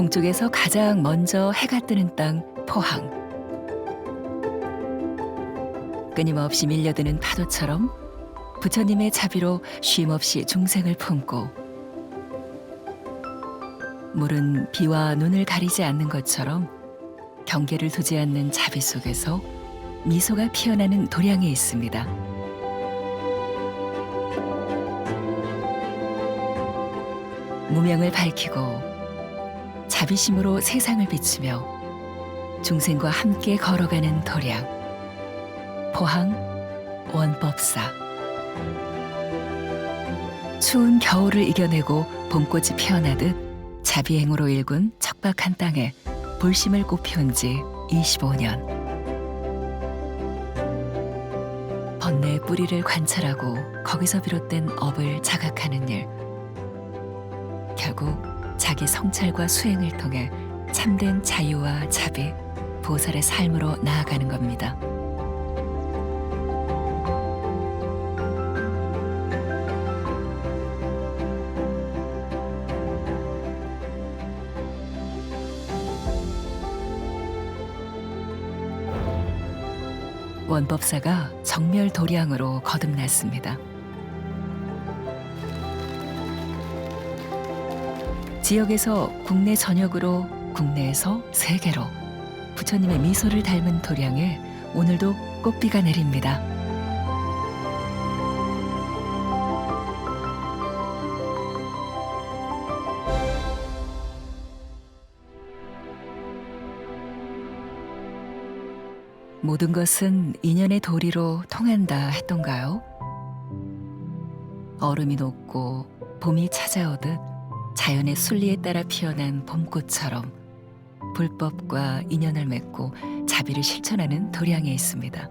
동쪽에서 가장 먼저 해가 뜨는 땅 포항. 끊임없이 밀려드는 파도처럼 부처님의 자비로 쉼없이 중생을 품고, 물은 비와 눈을 가리지 않는 것처럼 경계를 두지 않는 자비 속에서 미소가 피어나는 도량에 있습니다. 무명을 밝히고 자비심으로 세상을 비추며 중생과 함께 걸어가는 도량, 포항 원법사. 추운 겨울을 이겨내고 봄꽃이 피어나듯 자비행으로 일군 척박한 땅에 불심을 꽃피운 지 25년. 번뇌의 뿌리를 관찰하고 거기서 비롯된 업을 자각하는 일. 결국 자기 성찰과 수행을 통해 참된 자유와 자비, 보살의 삶으로 나아가는 겁니다. 원법사가 정멸 도량으로 거듭났습니다. 지역에서 국내 전역으로, 국내에서 세계로 부처님의 미소를 닮은 도량에 오늘도 꽃비가 내립니다. 모든 것은 인연의 도리로 통한다 했던가요? 얼음이 녹고 봄이 찾아오듯 자연의 순리에 따라 피어난 봄꽃처럼 불법과 인연을 맺고 자비를 실천하는 도량에 있습니다.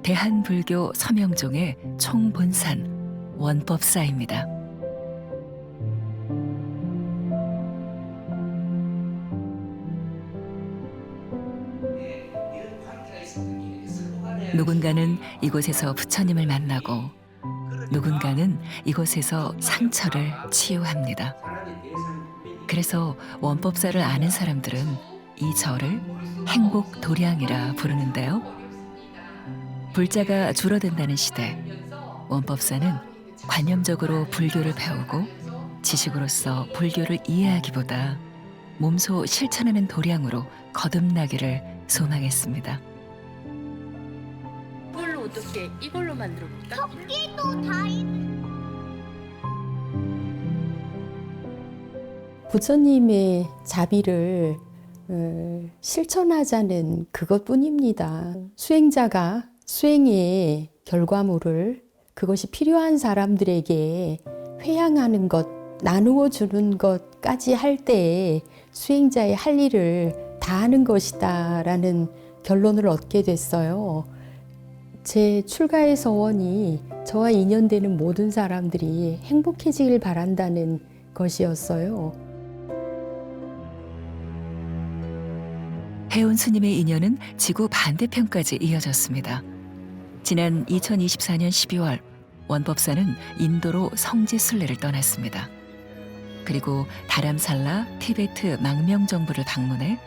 대한불교 서명종의 총본산 원법사입니다. 누군가는 이곳에서 부처님을 만나고, 누군가는 이곳에서 상처를 치유합니다. 그래서 원법사를 아는 사람들은 이 절을 행복도량이라 부르는데요. 불자가 줄어든다는 시대, 원법사는 관념적으로 불교를 배우고 지식으로서 불교를 이해하기보다 몸소 실천하는 도량으로 거듭나기를 소망했습니다. 이걸로 어떻게 이걸로 만들어 볼까? 토끼도 다 있는. 부처님의 자비를 실천하자는 그것뿐입니다. 수행자가 수행의 결과물을 그것이 필요한 사람들에게 회양하는 것, 나누어 주는 것까지 할 때에 수행자의 할 일을 다 하는 것이다 라는 결론을 얻게 됐어요. 제 출가의 서원이 저와 인연되는 모든 사람들이 행복해지길 바란다는 것이었어요. 해운 스님의 인연은 지구 반대편까지 이어졌습니다. 지난 2024년 12월 원법사는 인도로 성지 순례를 떠났습니다. 그리고 다람살라 티베트 망명정부를 방문해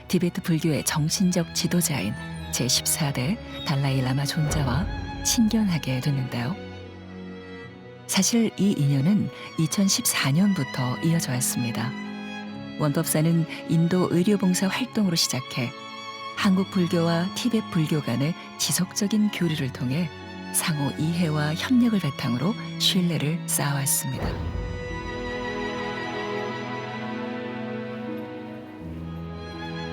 티베트 불교의 정신적 지도자인 제14대 달라이 라마 존자와 친견하게 됐는데요. 사실 이 인연은 2014년부터 이어져 왔습니다. 원법사는 인도 의료봉사 활동으로 시작해 한국 불교와 티베트 불교 간의 지속적인 교류를 통해 상호 이해와 협력을 바탕으로 신뢰를 쌓아왔습니다.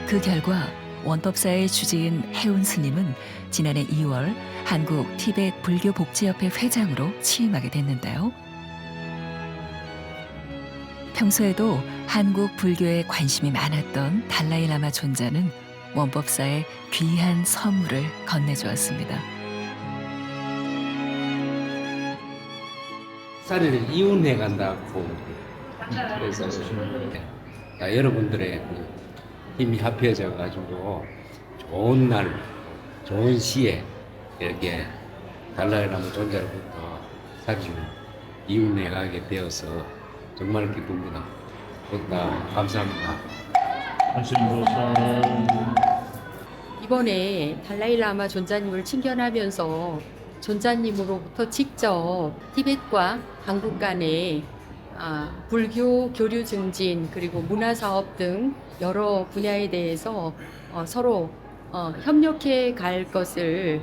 그 결과 원법사의 주지인 해운 스님은 지난해 2월 한국 티베트 불교 복지협회 회장으로 취임하게 됐는데요. 평소에도 한국 불교에 관심이 많았던 달라이 라마 존자는 원법사의 귀한 선물을 건네주었습니다. 쌀을 이웃해 간다고. 그래서 여러분들의 힘이 합해져 가지고 좋은 날, 좋은 시에 이렇게 달라이 라마 존자로부터 쌀을 이웃해 가게 되어서 정말 기쁩니다. 좋다. 감사합니다. 이번에 달라이라마 존자님을 친견하면서 존자님으로부터 직접 티벳과 한국 간의 불교 교류 증진 그리고 문화 사업 등 여러 분야에 대해서 서로 협력해 갈 것을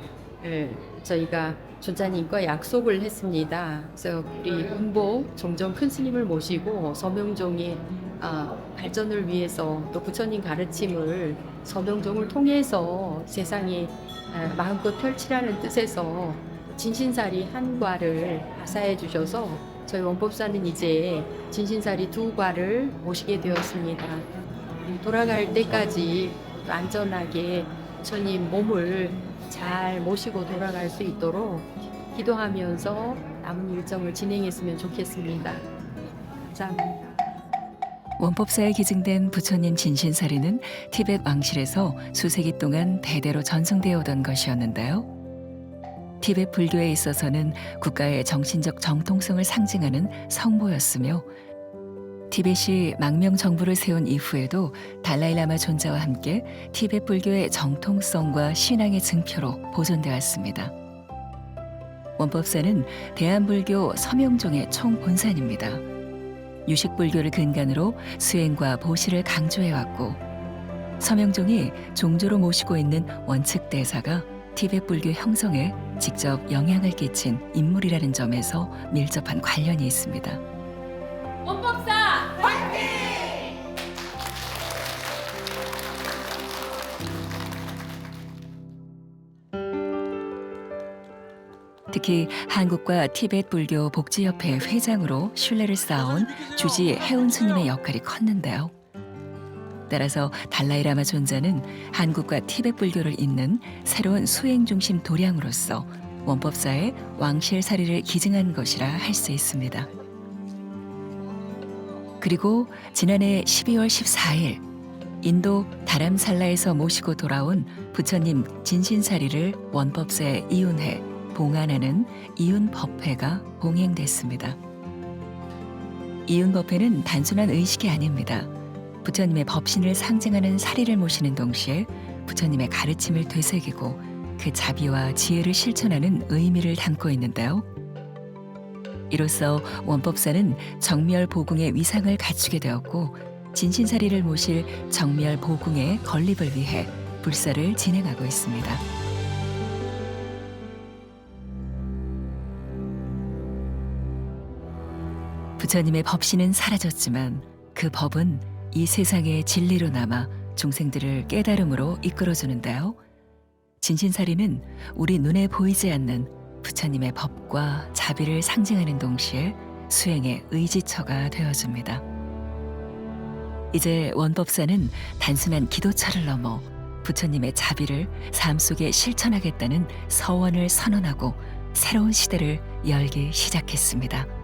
저희가 존자님과 약속을 했습니다. 그래서 우리 운보 종정 큰 스님을 모시고 서명종의 발전을 위해서 또 부처님 가르침을 서명종을 통해서 세상에 마음껏 펼치라는 뜻에서 진신사리 한 과를 하사해 주셔서 저희 원법사는 이제 진신사리 2과를 모시게 되었습니다. 돌아갈 때까지 안전하게 부처님 몸을 잘 모시고 돌아갈 수 있도록 기도하면서 남은 일정을 진행했으면 좋겠습니다. 감사합니다. 원법사에 기증된 부처님 진신사리는 티벳 왕실에서 수세기 동안 대대로 전승되어 오던 것이었는데요. 티벳 불교에 있어서는 국가의 정신적 정통성을 상징하는 성보였으며 티벳이 망명 정부를 세운 이후에도 달라이라마 존자와 함께 티벳 불교의 정통성과 신앙의 증표로 보존되었습니다. 원법사는 대한불교 서명종의 총본산입니다. 유식불교를 근간으로 수행과 보시를 강조해왔고 서명종이 종조로 모시고 있는 원측대사가 티벳 불교 형성에 직접 영향을 끼친 인물이라는 점에서 밀접한 관련이 있습니다. 원법사 특히 한국과 티벳 불교 복지협회 회장으로 신뢰를 쌓아온 주지 해운 스님의 역할이 컸는데요. 따라서 달라이라마 존자는 한국과 티벳 불교를 잇는 새로운 수행 중심 도량으로서 원법사의 왕실사리를 기증한 것이라 할 수 있습니다. 그리고 지난해 12월 14일 인도 다람살라에서 모시고 돌아온 부처님 진신사리를 원법사에 이운해 봉안하는 이운법회가 봉행됐습니다. 이운법회는 단순한 의식이 아닙니다. 부처님의 법신을 상징하는 사리를 모시는 동시에 부처님의 가르침을 되새기고 그 자비와 지혜를 실천하는 의미를 담고 있는데요. 이로써 원법사는 정멸보궁의 위상을 갖추게 되었고 진신사리를 모실 정멸보궁의 건립을 위해 불사를 진행하고 있습니다. 부처님의 법신은 사라졌지만 그 법은 이 세상의 진리로 남아 중생들을 깨달음으로 이끌어주는데요. 진신사리는 우리 눈에 보이지 않는 부처님의 법과 자비를 상징하는 동시에 수행의 의지처가 되어줍니다. 이제 원법사는 단순한 기도처를 넘어 부처님의 자비를 삶 속에 실천하겠다는 서원을 선언하고 새로운 시대를 열기 시작했습니다.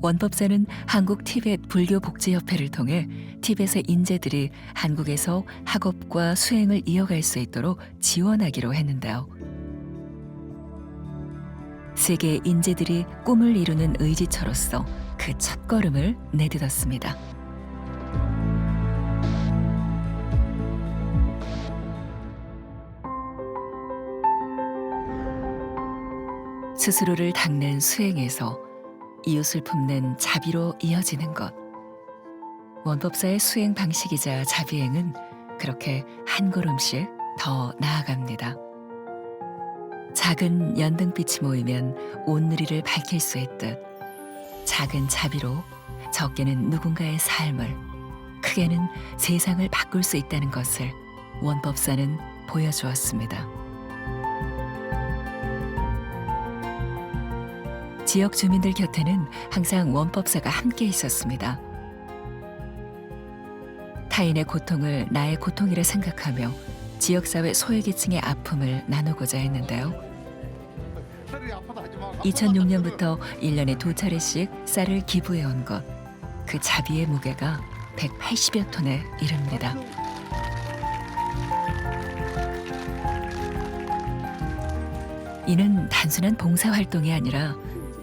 원법사는 한국 티벳 불교복지협회를 통해 티벳의 인재들이 한국에서 학업과 수행을 이어갈 수 있도록 지원하기로 했는데요. 세계의 인재들이 꿈을 이루는 의지처로서 그 첫걸음을 내딛었습니다. 스스로를 닦는 수행에서 이웃을 품는 자비로 이어지는 것. 원법사의 수행 방식이자 자비행은 그렇게 한 걸음씩 더 나아갑니다. 작은 연등빛이 모이면 온누리를 밝힐 수 있듯 작은 자비로 적게는 누군가의 삶을, 크게는 세상을 바꿀 수 있다는 것을 원법사는 보여주었습니다. 지역 주민들 곁에는 항상 원법사가 함께 있었습니다. 타인의 고통을 나의 고통이라 생각하며 지역사회 소외계층의 아픔을 나누고자 했는데요. 2006년부터 1년에 2차례씩 쌀을 기부해온 것, 그 자비의 무게가 180여 톤에 이릅니다. 이는 단순한 봉사활동이 아니라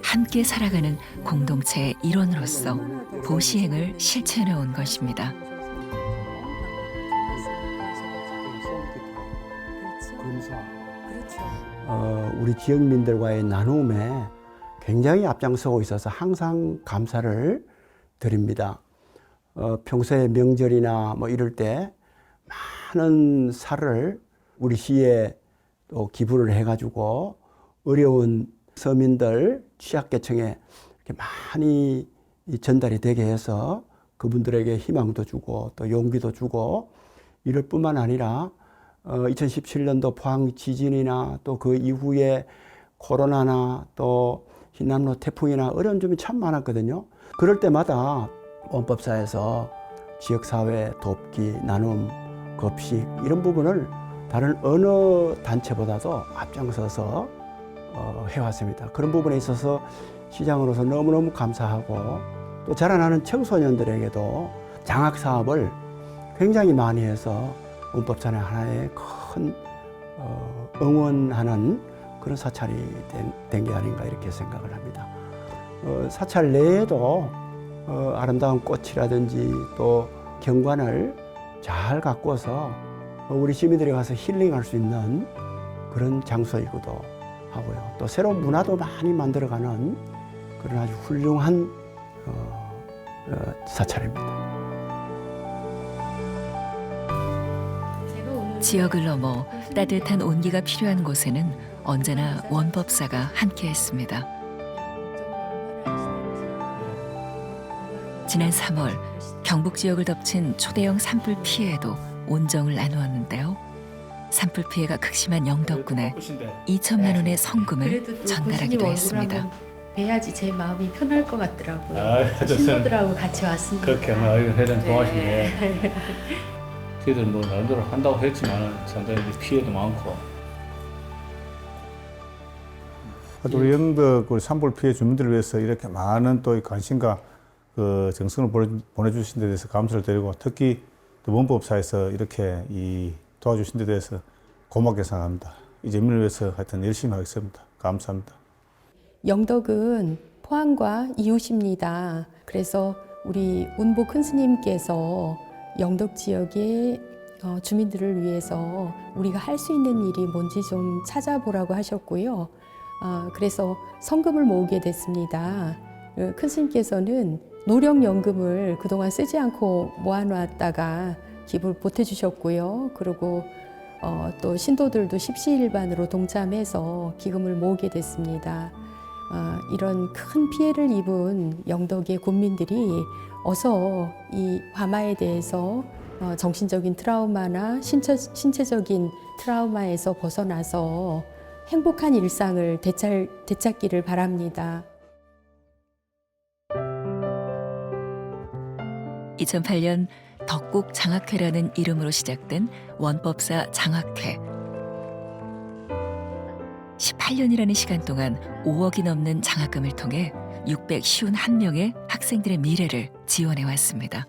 함께 살아가는 공동체의 일원으로서 보시행을 실천해 온 것입니다. 우리 지역민들과의 나눔에 굉장히 앞장서고 있어서 항상 감사를 드립니다. 평소에 명절이나 뭐 이럴 때 많은 살을 우리 시에 또 기부를 해가지고 어려운 서민들, 취약계층에 이렇게 많이 전달이 되게 해서 그분들에게 희망도 주고 또 용기도 주고 이럴 뿐만 아니라 2017년도 포항 지진이나 또 그 이후에 코로나나 또 희남로 태풍이나 어려운 점이 참 많았거든요. 그럴 때마다 원법사에서 지역사회 돕기, 나눔, 급식 이런 부분을 다른 어느 단체보다도 앞장서서 해왔습니다. 그런 부분에 있어서 시장으로서 너무너무 감사하고 또 자라나는 청소년들에게도 장학사업을 굉장히 많이 해서 원법산의 하나의 큰 응원하는 그런 사찰이 된 게 아닌가 이렇게 생각을 합니다. 사찰 내에도 아름다운 꽃이라든지 또 경관을 잘 가꾸어서 우리 시민들이 가서 힐링할 수 있는 그런 장소이기도 하고요. 또 새로운 문화도 많이 만들어가는 그런 아주 훌륭한 사찰입니다. 지역을 넘어 따뜻한 온기가 필요한 곳에는 언제나 원법사가 함께했습니다. 지난 3월 경북 지역을 덮친 초대형 산불 피해에도 온정을 나누었는데요. 산불 피해가 극심한 영덕군에 2천만 원의 성금을 전달하기도 했습니다. 뵈야지 제 마음이 편할 것 같더라고요. 아, 신도들하고 같이 왔습니다. 그렇게 회장 도와주네. 저희들 뭐 나름대로 한다고 했지만 상당히 피해도 많고. 우리 영덕 우리 산불 피해 주민들을 위해서 이렇게 많은 또 관심과 그 정성을 보내주신 데 대해서 감사를 드리고 특히 또 원법사에서 이렇게 도와주신 데 대해서 고맙게 생각합니다. 이 재민을 위해서 하여튼 열심히 하겠습니다. 감사합니다. 영덕은 포항과 이웃입니다. 그래서 우리 운보 큰 스님께서 영덕 지역의 주민들을 위해서 우리가 할 수 있는 일이 뭔지 좀 찾아보라고 하셨고요. 그래서 성금을 모으게 됐습니다. 큰 스님께서는 노령연금을 그동안 쓰지 않고 모아놨다가 기부를 보태주셨고요. 그리고 또 신도들도 십시일반으로 동참해서 기금을 모으게 됐습니다. 이런 큰 피해를 입은 영덕의 군민들이 어서 이 화마에 대해서 정신적인 트라우마나 신체적인 트라우마에서 벗어나서 행복한 일상을 되찾기를 바랍니다. 2008년 덕국 장학회라는 이름으로 시작된 원법사 장학회. 18년이라는 시간 동안 5억이 넘는 장학금을 통해 651명의 학생들의 미래를 지원해 왔습니다.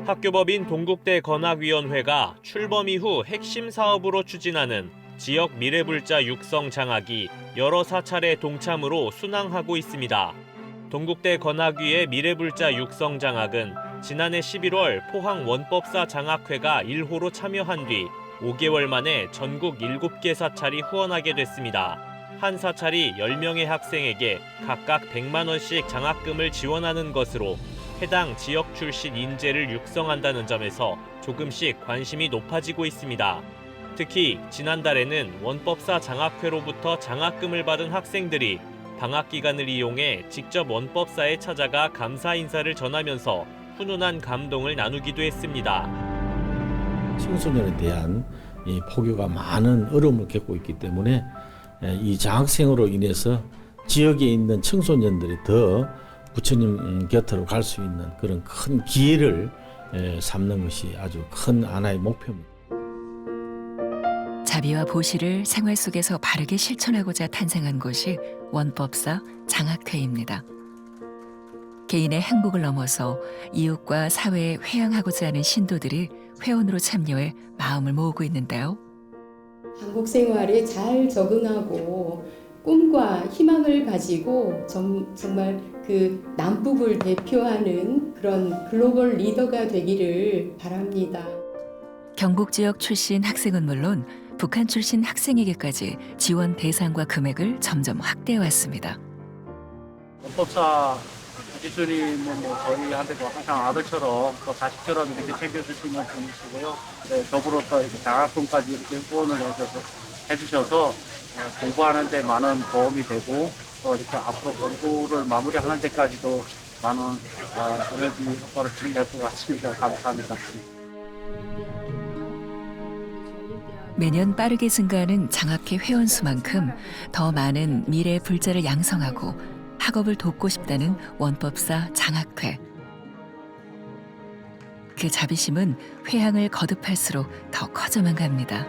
학교법인 동국대 건학위원회가 출범 이후 핵심 사업으로 추진하는 지역 미래불자 육성 장학이 여러 사찰의 동참으로 순항하고 있습니다. 동국대 건학위의 미래불자 육성 장학은 지난해 11월 포항 원법사 장학회가 1호로 참여한 뒤 5개월 만에 전국 7개 사찰이 후원하게 됐습니다. 한 사찰이 10명의 학생에게 각각 100만 원씩 장학금을 지원하는 것으로 해당 지역 출신 인재를 육성한다는 점에서 조금씩 관심이 높아지고 있습니다. 특히 지난달에는 원법사 장학회로부터 장학금을 받은 학생들이 방학 기간을 이용해 직접 원법사에 찾아가 감사 인사를 전하면서 훈훈한 감동을 나누기도 했습니다. 청소년에 대한 이 포교가 많은 어려움을 겪고 있기 때문에 이 장학생으로 인해서 지역에 있는 청소년들이 더 부처님 곁으로 갈 수 있는 그런 큰 기회를 삼는 것이 아주 큰 하나의 목표입니다. 자비와 보시를 생활 속에서 바르게 실천하고자 탄생한 곳이 원법사 장학회입니다. 개인의 행복을 넘어서 이웃과 사회에 회양하고자 하는 신도들이 회원으로 참여해 마음을 모으고 있는데요. 한국 생활에 잘 적응하고 꿈과 희망을 가지고 정말 그 남북을 대표하는 그런 글로벌 리더가 되기를 바랍니다. 경북 지역 출신 학생은 물론 북한 출신 학생에게까지 지원 대상과 금액을 점점 확대해 왔습니다. 원법사 지수님은 저희한테도 항상 아들처럼 또 자식처럼 이렇게 챙겨주시는 분이시고요. 네, 더불어서 이렇게 장학금까지 이렇게 후원을 해주셔서 공부하는 데 많은 도움이 되고 또 이렇게 앞으로 공부를 마무리하는 데까지도 많은 에너지 효과를 드릴 것 같습니다. 감사합니다. 매년 빠르게 증가하는 장학회 회원 수만큼 더 많은 미래 불자를 양성하고 학업을 돕고 싶다는 원법사 장학회. 그 자비심은 회항을 거듭할수록 더 커져만 갑니다.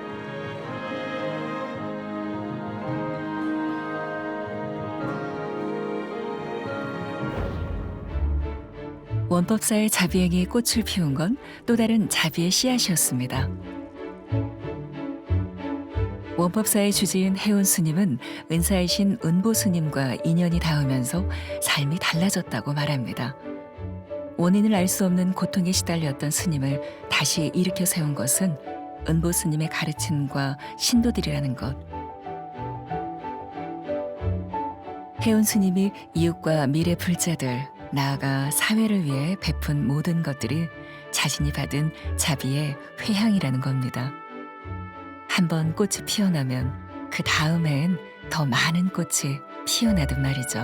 원법사의 자비행이 꽃을 피운 건 또 다른 자비의 씨앗이었습니다. 원법사의 주지인 혜온 스님은 은사이신 은보 스님과 인연이 닿으면서 삶이 달라졌다고 말합니다. 원인을 알 수 없는 고통에 시달렸던 스님을 다시 일으켜 세운 것은 은보 스님의 가르침과 신도들이라는 것. 혜온 스님이 이웃과 미래 불자들, 나아가 사회를 위해 베푼 모든 것들이 자신이 받은 자비의 회향이라는 겁니다. 한번 꽃이 피어나면 그 다음 해엔 더 많은 꽃이 피어나듯 말이죠.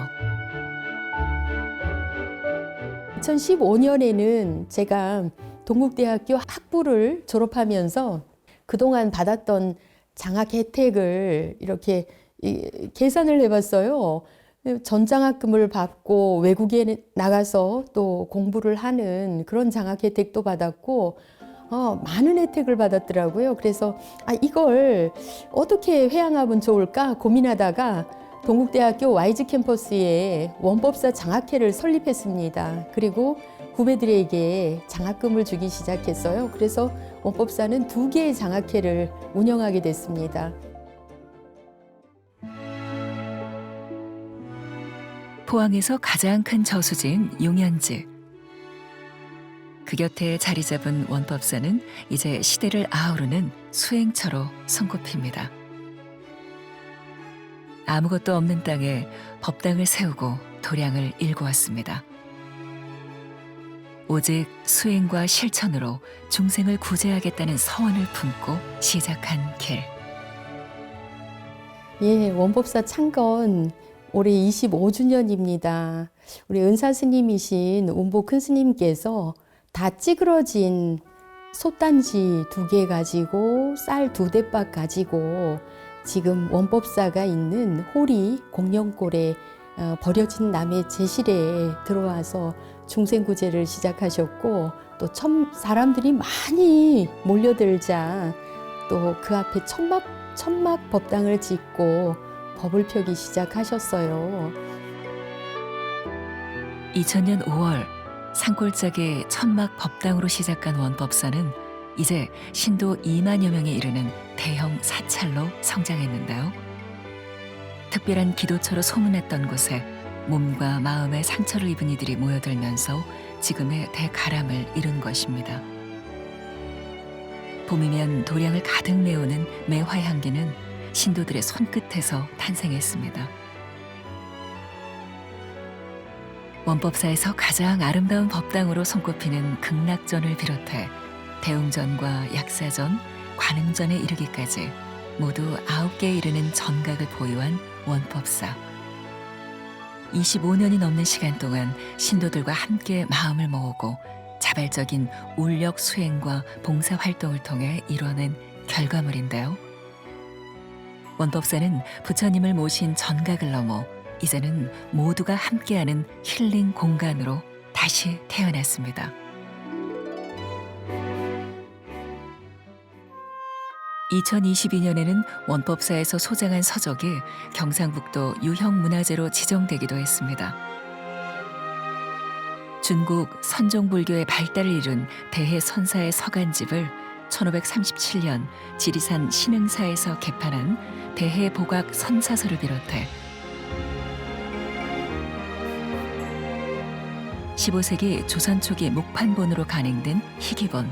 2015년에는 제가 동국대학교 학부를 졸업하면서 그동안 받았던 장학 혜택을 이렇게 계산을 해봤어요. 전장학금을 받고 외국에 나가서 또 공부를 하는 그런 장학 혜택도 받았고 많은 혜택을 받았더라고요. 그래서 이걸 어떻게 회항하면 좋을까 고민하다가 동국대학교 YG 캠퍼스에 원법사 장학회를 설립했습니다. 그리고 후배들에게 장학금을 주기 시작했어요. 그래서 원법사는 2개의 장학회를 운영하게 됐습니다. 포항에서 가장 큰 저수지인 용현지. 그 곁에 자리 잡은 원법사는 이제 시대를 아우르는 수행처로 손꼽힙니다. 아무것도 없는 땅에 법당을 세우고 도량을 일구었습니다. 오직 수행과 실천으로 중생을 구제하겠다는 서원을 품고 시작한 길. 예, 원법사 창건 올해 25주년입니다. 우리 은사 스님이신 운보 큰 스님께서 다 찌그러진 솥단지 2개 가지고 쌀 2대박 가지고 지금 원법사가 있는 호리 공령골에 버려진 남의 제실에 들어와서 중생구제를 시작하셨고 또 사람들이 많이 몰려들자 또 그 앞에 천막 법당을 짓고 법을 펴기 시작하셨어요. 2000년 5월 산골짜기 천막 법당으로 시작한 원법사는 이제 신도 2만여 명에 이르는 대형 사찰로 성장했는데요. 특별한 기도처로 소문났던 곳에 몸과 마음의 상처를 입은 이들이 모여들면서 지금의 대가람을 이룬 것입니다. 봄이면 도량을 가득 메우는 매화향기는 신도들의 손끝에서 탄생했습니다. 원법사에서 가장 아름다운 법당으로 손꼽히는 극락전을 비롯해 대웅전과 약사전, 관흥전에 이르기까지 모두 9개에 이르는 전각을 보유한 원법사. 25년이 넘는 시간 동안 신도들과 함께 마음을 모으고 자발적인 울력 수행과 봉사 활동을 통해 이뤄낸 결과물인데요. 원법사는 부처님을 모신 전각을 넘어 이제는 모두가 함께하는 힐링 공간으로 다시 태어났습니다. 2022년에는 원법사에서 소장한 서적이 경상북도 유형문화재로 지정되기도 했습니다. 중국 선종불교의 발달을 이룬 대해선사의 서간집을 1537년 지리산 신흥사에서 개판한 대해보각 선사서를 비롯해 15세기 조선 초기 목판본으로 간행된 희귀본,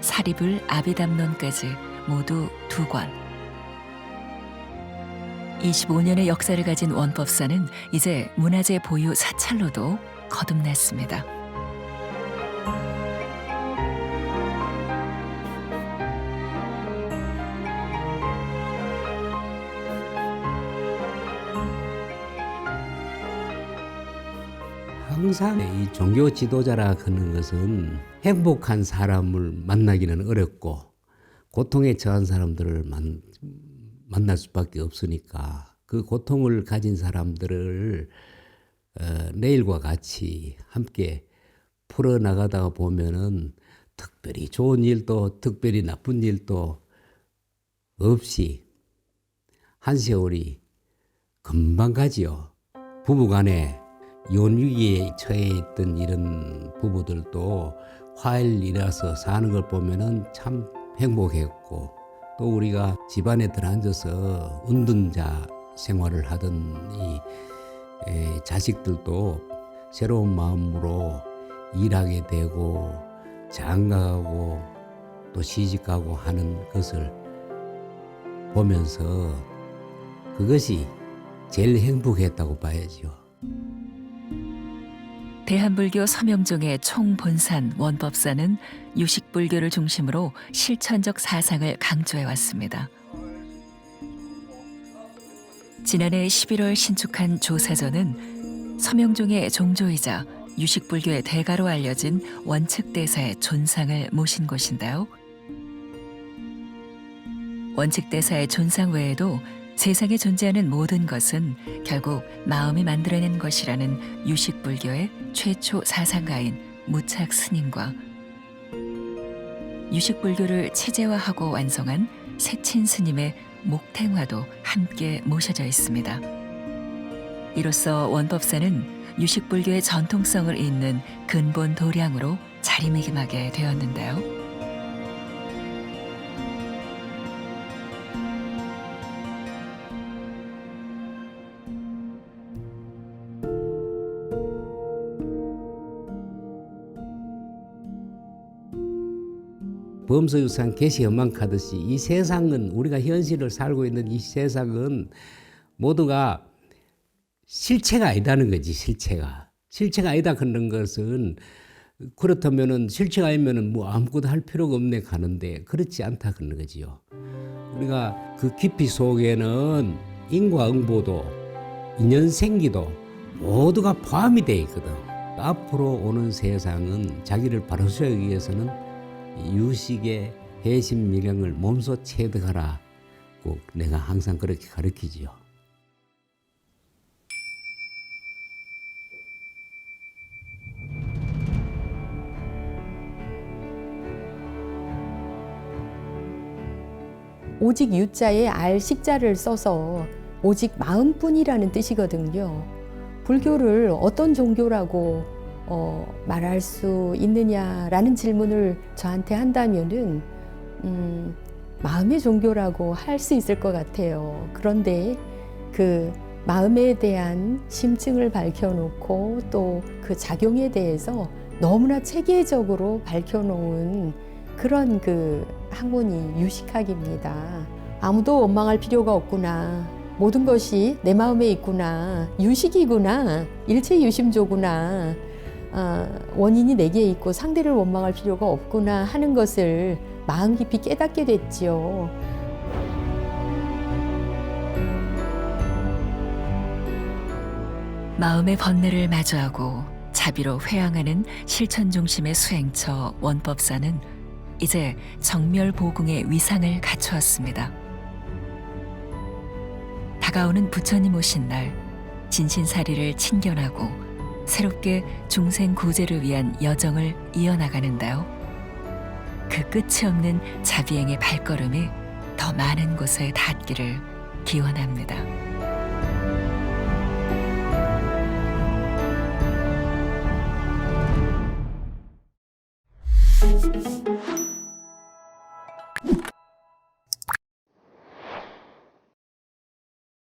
사리불 아비담론까지 모두 2권. 25년의 역사를 가진 원법사는 이제 문화재 보유 사찰로도 거듭났습니다. 항상 이 종교 지도자라 하는 것은 행복한 사람을 만나기는 어렵고 고통에 처한 사람들을 만날 수밖에 없으니까 그 고통을 가진 사람들을 내일과 같이 함께 풀어나가다가 보면은 특별히 좋은 일도 특별히 나쁜 일도 없이 한 세월이 금방 가지요. 부부간에 이혼 위기에 처해 있던 이런 부부들도 화해를 사는 걸 보면은 참 행복했고, 또 우리가 집안에 들어앉아서 은둔자 생활을 하던 이 자식들도 새로운 마음으로 일하게 되고 장가가고 또 시집가고 하는 것을 보면서 그것이 제일 행복했다고 봐야죠. 대한불교 서명종의 총본산 원법사는 유식불교를 중심으로 실천적 사상을 강조해 왔습니다. 지난해 11월 신축한 조사전은 서명종의 종조이자 유식불교의 대가로 알려진 원측대사의 존상을 모신 곳인데요. 원측대사의 존상 외에도 세상에 존재하는 모든 것은 결국 마음이 만들어낸 것이라는 유식불교의 최초 사상가인 무착 스님과 유식불교를 체제화하고 완성한 세친 스님의 목탱화도 함께 모셔져 있습니다. 이로써 원법사는 유식불교의 전통성을 잇는 근본 도량으로 자리매김하게 되었는데요. 범서유산 계시연망하듯이 이 세상은, 우리가 현실을 살고 있는 이 세상은 모두가 실체가 아니다는 거지. 실체가 아니다 그런 것은, 그렇다면은 실체가 아니면은 뭐 아무것도 할 필요가 없네 가는데, 그렇지 않다 그런 거지요. 우리가 그 깊이 속에는 인과응보도 인연생기도 모두가 포함이 돼 있거든. 앞으로 오는 세상은 자기를 바로 세우기 위해서는 유식의 해심 미령을 몸소 체득하라. 꼭 내가 항상 그렇게 가르치지요. 오직 유자에 알 식자를 써서 오직 마음뿐이라는 뜻이거든요. 불교를 어떤 종교라고 말할 수 있느냐라는 질문을 저한테 한다면은 마음의 종교라고 할 수 있을 것 같아요. 그런데 그 마음에 대한 심층을 밝혀놓고 또 그 작용에 대해서 너무나 체계적으로 밝혀놓은 그런 그 학문이 유식학입니다. 아무도 원망할 필요가 없구나. 모든 것이 내 마음에 있구나. 유식이구나. 일체 유심조구나. 원인이 내게 있고 상대를 원망할 필요가 없구나 하는 것을 마음 깊이 깨닫게 됐지요. 마음의 번뇌를 마주하고 자비로 회항하는 실천 중심의 수행처 원법사는 이제 정멸보궁의 위상을 갖추었습니다. 다가오는 부처님 오신 날, 진신사리를 친견하고 새롭게 중생 구제를 위한 여정을 이어나가는데요. 그 끝이 없는 자비행의 발걸음이 더 많은 곳에 닿기를 기원합니다. 있습니다.